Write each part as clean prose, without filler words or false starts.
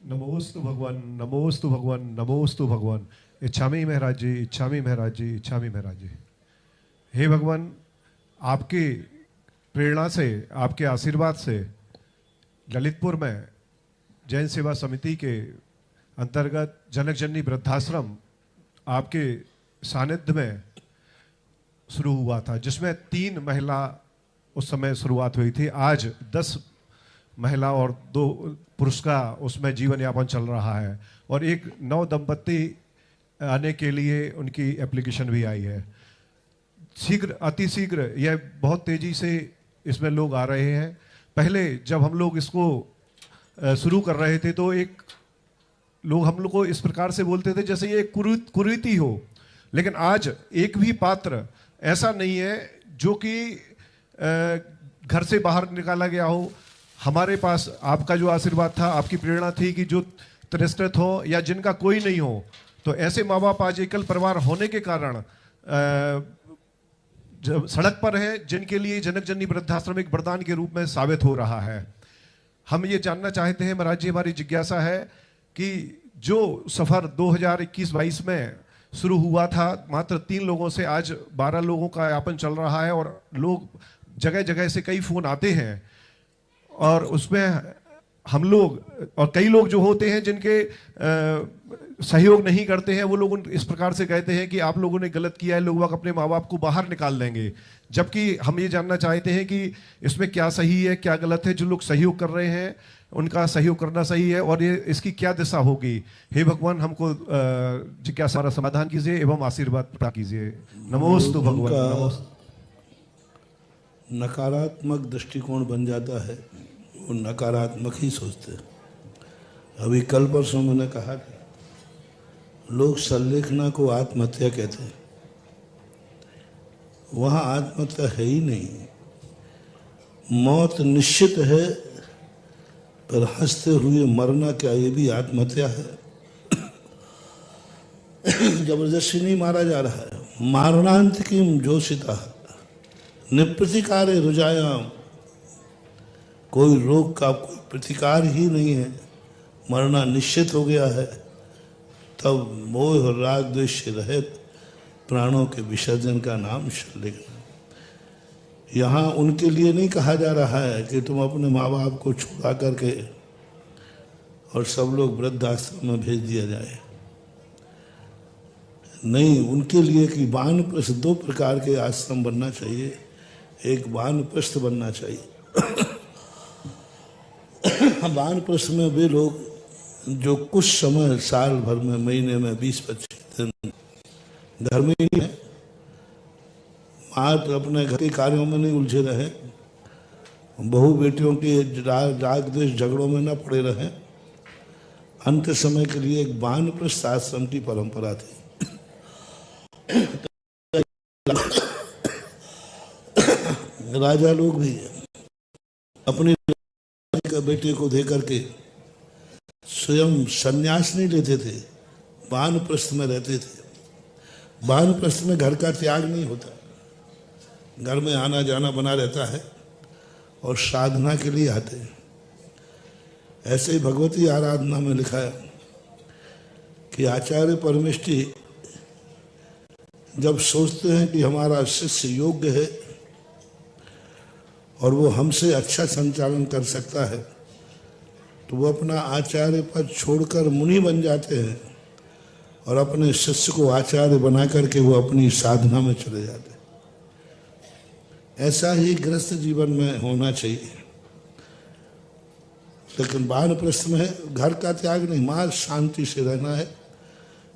नमोस्तु भगवान, नमोस्तु भगवान, नमोस्तु भगवान। इच्छामी महाराज जी, इच्छामी महाराज जी, इच्छामी महाराज जी। हे भगवान, आपकी प्रेरणा से, आपके आशीर्वाद से ललितपुर में जैन सेवा समिति के अंतर्गत जनक जननी वृद्धाश्रम आपके सानिध्य में शुरू हुआ था, जिसमें 3 महिला उस समय शुरुआत हुई थी। आज 10 महिला और 2 पुरुष का उसमें जीवन यापन चल रहा है, और एक नव दंपत्ति आने के लिए उनकी एप्लीकेशन भी आई है। शीघ्र, अति शीघ्र, यह बहुत तेजी से इसमें लोग आ रहे हैं। पहले जब हम लोग इसको शुरू कर रहे थे तो एक लोग हम लोग को इस प्रकार से बोलते थे जैसे ये कुरीति हो, लेकिन आज एक भी पात्र ऐसा नहीं है जो कि घर से बाहर निकाला गया हो। हमारे पास आपका जो आशीर्वाद था, आपकी प्रेरणा थी कि जो तिरस्कृत हो या जिनका कोई नहीं हो, तो ऐसे माँ बाप आज एकल परिवार होने के कारण जब सड़क पर है, जिनके लिए जनक जननी वृद्धाश्रम एक वरदान के रूप में साबित हो रहा है। हम ये जानना चाहते हैं महाराज जी, हमारी जिज्ञासा है कि जो सफ़र 2021-22 में शुरू हुआ था मात्र 3 लोगों से, आज 12 लोगों का यापन चल रहा है, और लोग जगह जगह से कई फ़ोन आते हैं, और उसमें हम लोग और कई लोग जो होते हैं जिनके सहयोग नहीं करते हैं, वो लोग इस प्रकार से कहते हैं कि आप लोगों ने गलत किया है, लोग अपने माँ बाप को बाहर निकाल देंगे। जबकि हम ये जानना चाहते हैं कि इसमें क्या सही है, क्या गलत है। जो लोग सहयोग कर रहे हैं उनका सहयोग करना सही है, और ये इसकी क्या दिशा होगी। हे भगवान, हमको जिज्ञासा सारा समाधान कीजिए एवं आशीर्वाद प्राप्त कीजिए। नमोस्तु भगवान। नमोस्तु। नकारात्मक दृष्टिकोण बन जाता है, वो नकारात्मक ही सोचते हैं। अभी कल परसों मैंने कहा था, लोग संलेखना को आत्महत्या कहते हैं। वहाँ आत्महत्या है ही नहीं, मौत निश्चित है, पर हंसते हुए मरना क्या ये भी आत्महत्या है? जबरदस्ती नहीं मारा जा रहा है। मारणांत की जोशिता निप्रतिकारे रुजायाम, कोई रोग का कोई प्रतिकार ही नहीं है, मरना निश्चित हो गया है। तब मोह राग द्वेष से रहित प्राणों के विसर्जन का नाम संलेखना। यहाँ उनके लिए नहीं कहा जा रहा है कि तुम अपने माँ बाप को छुड़ा करके और सब लोग वृद्धाश्रम में भेज दिया जाए। नहीं, उनके लिए कि वानप्रस्थ 2 प्रकार के आश्रम बनना चाहिए। एक वानप्रस्थ बनना चाहिए। वानप्रस्थ में वे लोग जो कुछ समय साल भर में, महीने में 20-25 दिन घर में ही है, मात्र अपने घर के कार्यों में नहीं उलझे रहे, बहू बेटियों के राग द्वेष झगड़ों में न पड़े रहे। अंत समय के लिए एक वानप्रस्थ आश्रम की परंपरा थी। राजा लोग भी अपनी बेटे को दे करके स्वयं संन्यास नहीं लेते थे, वानप्रस्थ में रहते थे। वानप्रस्थ में घर का त्याग नहीं होता, घर में आना जाना बना रहता है, और साधना के लिए आते हैं। ऐसे ही भगवती आराधना में लिखा है कि आचार्य परमेष्ठी जब सोचते हैं कि हमारा शिष्य योग्य है और वो हमसे अच्छा संचालन कर सकता है, तो वो अपना आचार्य पद छोड़कर मुनि बन जाते हैं, और अपने शिष्य को आचार्य बना करके वो अपनी साधना में चले जाते हैं। ऐसा ही गृहस्थ जीवन में होना चाहिए। लेकिन वानप्रस्थ में घर का त्याग नहीं, मां शांति से रहना है।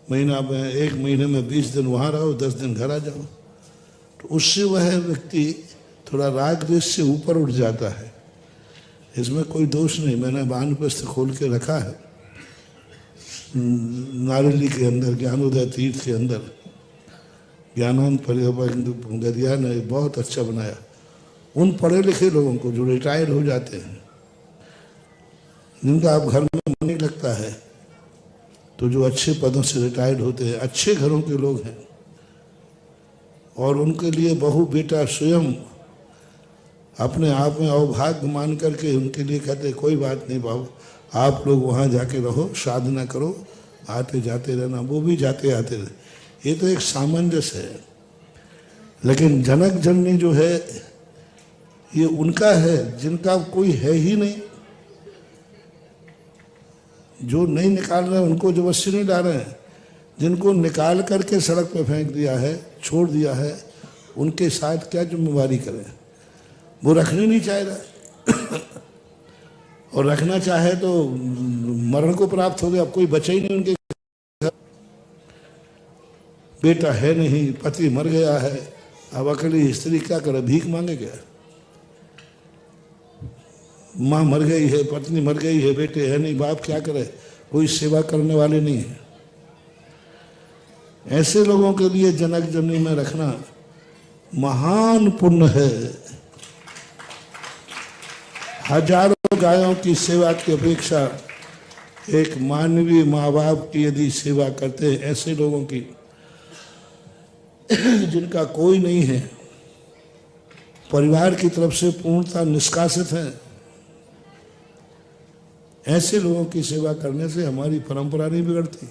महीना में, 1 महीने में 20 दिन वहाँ रहो, 10 दिन घर आ जाओ, तो उससे वह व्यक्ति थोड़ा राग द्वेष से ऊपर उठ जाता है। इसमें कोई दोष नहीं। मैंने वानप्रस्थ खोल के रखा है नारेली के अंदर, ज्ञानोदय तीर्थ के अंदर। ज्ञानानंद परिगरिया ने बहुत अच्छा बनाया। उन पढ़े लिखे लोगों को जो रिटायर हो जाते हैं, जिनका आप घर में मन नहीं लगता है, तो जो अच्छे पदों से रिटायर्ड होते हैं, अच्छे घरों के लोग हैं, और उनके लिए बहू बेटा स्वयं अपने आप में अवभाग्य मान करके उनके लिए कहते कोई बात नहीं बाबू, आप लोग वहाँ जाके रहो, साधना करो, आते जाते रहना, वो भी जाते आते रहे। ये तो एक सामंजस्य है। लेकिन जनक जननी जो है ये उनका है जिनका कोई है ही नहीं। जो नहीं निकाल रहे हैं उनको जबरदस्ती नहीं ला रहे हैं, जिनको निकाल करके सड़क पे फेंक दिया है, छोड़ दिया है, उनके साथ क्या जिम्मेवारी करें। वो रखने नहीं चाह रहा और रखना चाहे तो मरण को प्राप्त हो गया, अब कोई बचा ही नहीं उनके। बेटा है नहीं, पति मर गया है, अब अकेली स्त्री क्या करे, भीख मांगे क्या। माँ मर गई है, पत्नी मर गई है, बेटे है नहीं, बाप क्या करे, कोई सेवा करने वाले नहीं है। ऐसे लोगों के लिए जनक जननी में रखना महान पुण्य है। हजारों गायों की सेवा की अपेक्षा एक मानवीय माँ बाप की यदि सेवा करते हैं, ऐसे लोगों की जिनका कोई नहीं है, परिवार की तरफ से पूर्णतः निष्कासित है, ऐसे लोगों की सेवा करने से हमारी परंपरा नहीं बिगड़ती,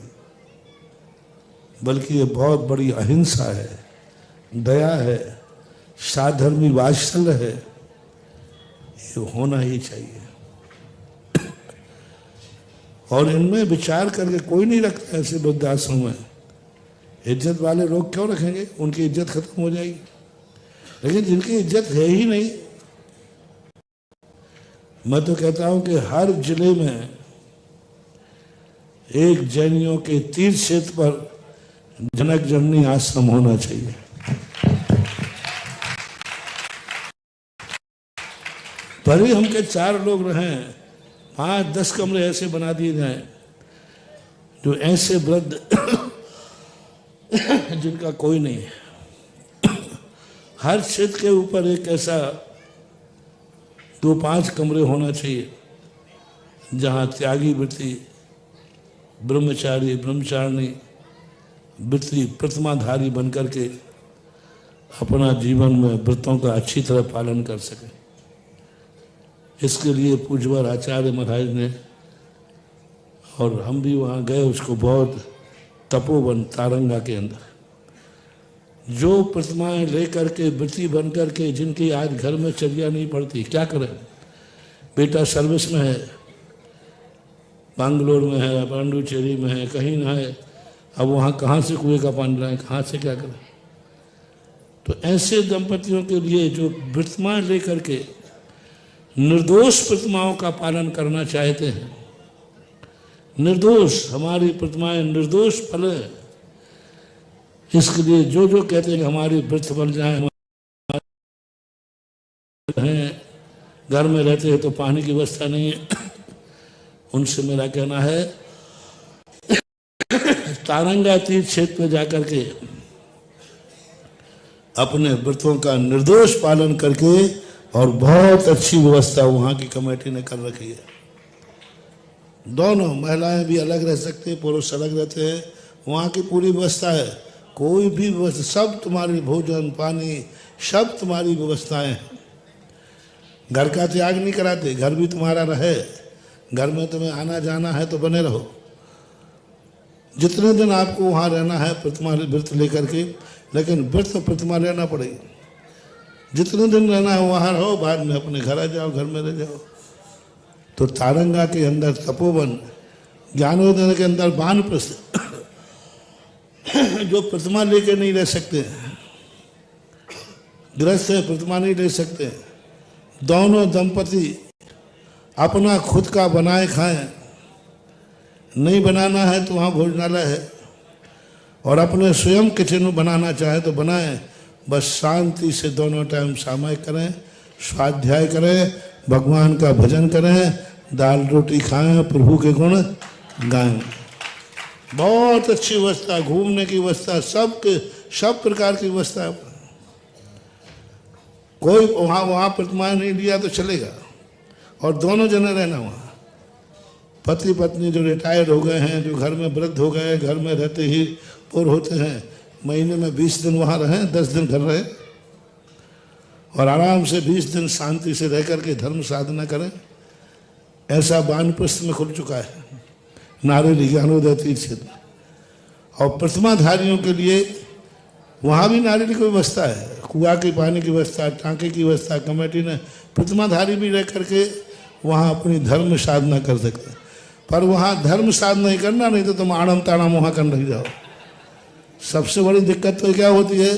बल्कि ये बहुत बड़ी अहिंसा है, दया है, साधर्मी वात्सल्य है। ये होना ही चाहिए। और इनमें विचार करके कोई नहीं रखता ऐसे वृद्धाश्रम में। इज्जत वाले लोग क्यों रखेंगे, उनकी इज्जत खत्म हो जाएगी। लेकिन जिनकी इज्जत है ही नहीं, मैं तो कहता हूं कि हर जिले में एक जैनियों के तीर्थ क्षेत्र पर जनक जननी आश्रम होना चाहिए। भले हम के 4 लोग रहें, 5-10 कमरे ऐसे बना दिए जाएं जो ऐसे वृद्ध जिनका कोई नहीं है। हर क्षेत्र के ऊपर एक ऐसा 2-5 कमरे होना चाहिए जहाँ त्यागी वृत्ति, ब्रह्मचारी ब्रह्मचारिणी वृत्ति प्रतिमाधारी बनकर के अपना जीवन में व्रतों का अच्छी तरह पालन कर सके। इसके लिए पूज्यवर आचार्य महाराज ने, और हम भी वहाँ गए, उसको बहुत तपोवन तारंगा के अंदर जो प्रतिमाएं लेकर के वृत्ति बन कर के, जिनकी आज घर में चर्या नहीं पड़ती, क्या करें। बेटा सर्विस में है, बैंगलोर में है, पांडुचेरी में है, कहीं ना है, अब वहाँ कहाँ से कुएं का पानी लाएं, कहाँ से क्या करें। तो ऐसे दंपतियों के लिए जो प्रतिमाएं लेकर के निर्दोष प्रतिमाओं का पालन करना चाहते हैं, निर्दोष, हमारी प्रतिमाएं निर्दोष फले, इसके लिए जो जो कहते हैं कि हमारी व्रत बन जाए, हैं घर में रहते हैं तो पानी की व्यवस्था नहीं है, उनसे मेरा कहना है तारंगा तीर्थ क्षेत्र में जाकर के अपने व्रतों का निर्दोष पालन करके, और बहुत अच्छी व्यवस्था वहाँ की कमेटी ने कर रखी है। दोनों महिलाएं भी अलग रह सकते हैं, पुरुष अलग रहते हैं, वहाँ की पूरी व्यवस्था है। कोई भी व्यवस्था, सब तुम्हारी भोजन पानी सब तुम्हारी व्यवस्थाएं हैं। घर का त्याग नहीं कराते, घर भी तुम्हारा रहे, घर में तुम्हें आना जाना है तो बने रहो। जितने दिन आपको वहाँ रहना है प्रतिमा व्रत लेकर के, लेकिन व्रत प्रतिमा लेना पड़ेगी। जितने दिन रहना है वहाँ रहो, बाद में अपने घर आ जाओ, घर में रह जाओ। तो तारंगा के अंदर तपोवन, ज्ञानोदय के अंदर वानप्रस्थ, जो प्रतिमा लेके नहीं रह सकते, गृहस्थ है प्रतिमा नहीं ले सकते, दोनों दंपति अपना खुद का बनाए खाएं, नहीं बनाना है तो वहाँ भोजनालय है, और अपने स्वयं किचन में बनाना चाहे तो बनाएं, बस शांति से दोनों टाइम सामय करें, स्वाध्याय करें, भगवान का भजन करें, दाल रोटी खाएं, प्रभु के गुण गाएं। बहुत अच्छी व्यवस्था, घूमने की व्यवस्था, सब प्रकार की व्यवस्था। कोई वहाँ प्रतिमाएं नहीं लिया तो चलेगा, और दोनों जने रहना वहाँ। पति पत्नी जो रिटायर्ड हो गए हैं, जो घर में वृद्ध हो गए, घर में रहते ही पूर होते हैं, महीने में 20 दिन वहाँ रहें, 10 दिन घर रहे, और आराम से 20 दिन शांति से रह करके धर्म साधना करें। ऐसा वानप्रस्थ में खुल चुका है, नारेली ज्ञानोदय तीर्थ क्षेत्र। और प्रतिमाधारियों के लिए वहाँ भी नारेली की व्यवस्था है, कुआ के पानी की व्यवस्था, टाँके की व्यवस्था। कमेटी ने प्रतिमाधारी भी रह करके वहाँ अपनी धर्म साधना कर सकते हैं। पर वहाँ धर्म साधना नहीं करना, नहीं तो तुम आड़म ताड़म वहाँ कर लग जाओ। सबसे बड़ी दिक्कत तो क्या होती है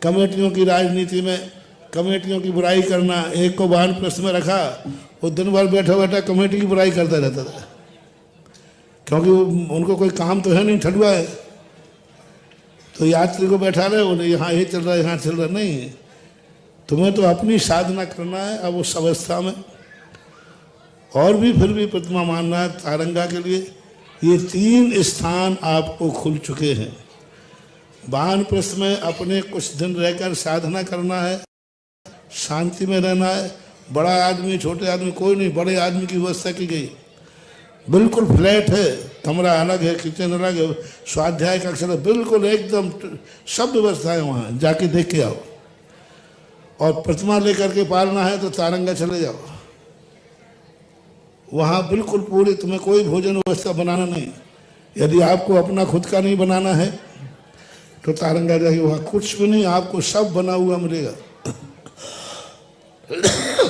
कमेटियों की राजनीति में, कमेटियों की बुराई करना। एक को वानप्रस्थ में रखा, वो दिन भर बैठा बैठा कमेटी की बुराई करता रहता था, क्योंकि उनको कोई काम तो है नहीं, ठडुआ है। तो यात्री को बैठा रहे, बोले यहाँ ये चल रहा है, यहाँ चल रहा नहीं। तुम्हें तो अपनी साधना करना है। अब उस अवस्था में और भी फिर भी प्रतिमा मानना है तारंगा के लिए। ये 3 स्थान आपको खुल चुके हैं। वानप्रस्थ में अपने कुछ दिन रहकर साधना करना है, शांति में रहना है। बड़ा आदमी छोटे आदमी कोई नहीं, बड़े आदमी की व्यवस्था की गई। बिल्कुल फ्लैट है, कमरा अलग है, किचन अलग है, स्वाध्याय कक्ष अलग, बिल्कुल एकदम सब व्यवस्था है। वहाँ जाके देख के आओ। और प्रतिमा लेकर के पालना है तो तारंगा चले जाओ, वहाँ बिल्कुल पूरी, तुम्हें कोई भोजन व्यवस्था बनाना नहीं। यदि आपको अपना खुद का नहीं बनाना है तो तारंगा जाइए, वहाँ कुछ भी नहीं, आपको सब बना हुआ मिलेगा।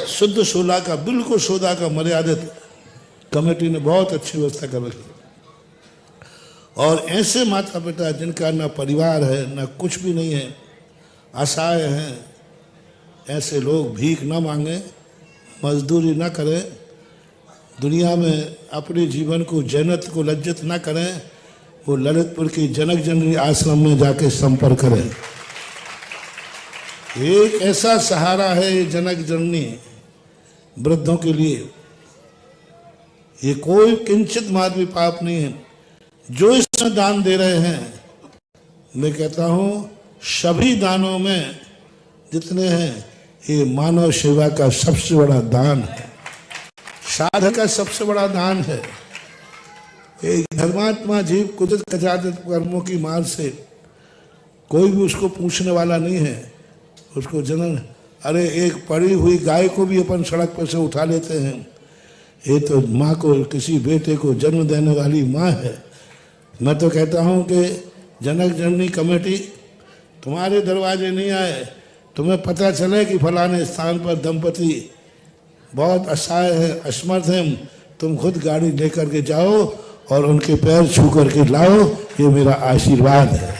शुद्ध सोला का, बिल्कुल सोदा का, मर्यादित। कमेटी ने बहुत अच्छी व्यवस्था कर रखी। और ऐसे माता पिता जिनका ना परिवार है, ना कुछ भी नहीं है, असहाय हैं, ऐसे लोग भीख ना मांगे, मजदूरी ना करें, दुनिया में अपने जीवन को, जन्नत को लज्जित ना करें। वो ललितपुर की जनक जननी आश्रम में जाके संपर्क करें। एक ऐसा सहारा है ये जनक जननी वृद्धों के लिए। ये कोई किंचित मात्र भी पाप नहीं है जो इसमें दान दे रहे हैं। मैं कहता हूं सभी दानों में जितने हैं, ये मानव सेवा का सबसे बड़ा दान है, साधक का सबसे बड़ा दान है। एक धर्मात्मा जीव कुदरत कचादित कर्मों की मार से कोई भी उसको पूछने वाला नहीं है। उसको जन्म, अरे एक पड़ी हुई गाय को भी अपन सड़क पर से उठा लेते हैं। ये तो माँ को, किसी बेटे को जन्म देने वाली माँ है। मैं तो कहता हूँ कि जनक जननी कमेटी तुम्हारे दरवाजे नहीं आए, तुम्हें पता चले कि फलाने स्थान पर दंपति बहुत असहाय है, असमर्थ हैं, तुम खुद गाड़ी लेकर के जाओ और उनके पैर छू करके लाओ। ये मेरा आशीर्वाद है।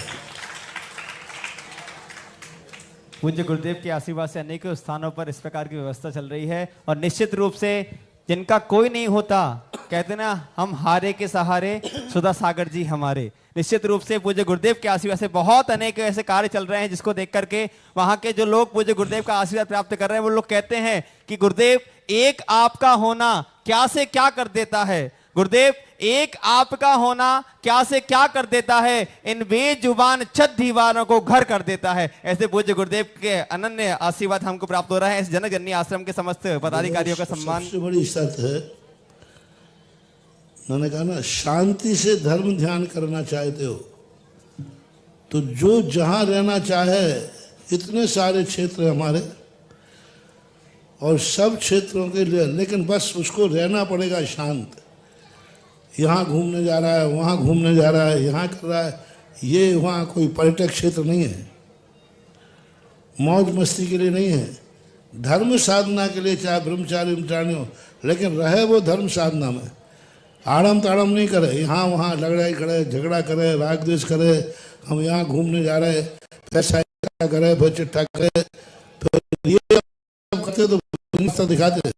पूज्य गुरुदेव के आशीर्वाद से अनेकों स्थानों पर इस प्रकार की व्यवस्था चल रही है। और निश्चित रूप से जिनका कोई नहीं होता, कहते ना हम हारे के सहारे, सुधा सागर जी हमारे। निश्चित रूप से पूज्य गुरुदेव के आशीर्वाद से बहुत अनेक ऐसे कार्य चल रहे हैं जिसको देख करके वहां के जो लोग पूज्य गुरुदेव का आशीर्वाद प्राप्त कर रहे हैं, वो लोग कहते हैं कि गुरुदेव एक आपका होना क्या से क्या कर देता है। गुरुदेव एक आपका होना क्या से क्या कर देता है, इन बेजुबान छत दीवारों को घर कर देता है। ऐसे पूज्य गुरुदेव के अनन्य आशीर्वाद हमको प्राप्त हो रहा है। इस जनक जननी आश्रम के समस्त पदाधिकारियों का सम्मान। सबसे बड़ी शर्त है, मैंने कहा ना, शांति से धर्म ध्यान करना चाहते हो तो जो जहां रहना चाहे, इतने सारे क्षेत्र हैं हमारे और सब क्षेत्रों के लिए, लेकिन बस उसको रहना पड़ेगा शांत। यहाँ घूमने जा रहा है, वहाँ घूमने जा रहा है, यहाँ कर रहा है, ये वहाँ कोई पर्यटक क्षेत्र नहीं है, मौज मस्ती के लिए नहीं है, धर्म साधना के लिए, चाहे ब्रह्मचारी ब्रह्मचारिणी हो, लेकिन रहे वो धर्म साधना में। आड़म ताड़म नहीं करे, यहाँ वहाँ लड़ाई करे, झगड़ा करे, राग द्वेष करे। हम यहाँ घूमने जा रहे, पैसा करे, फिर चिट्ठा करे, फिर ये करते तो दिखाते।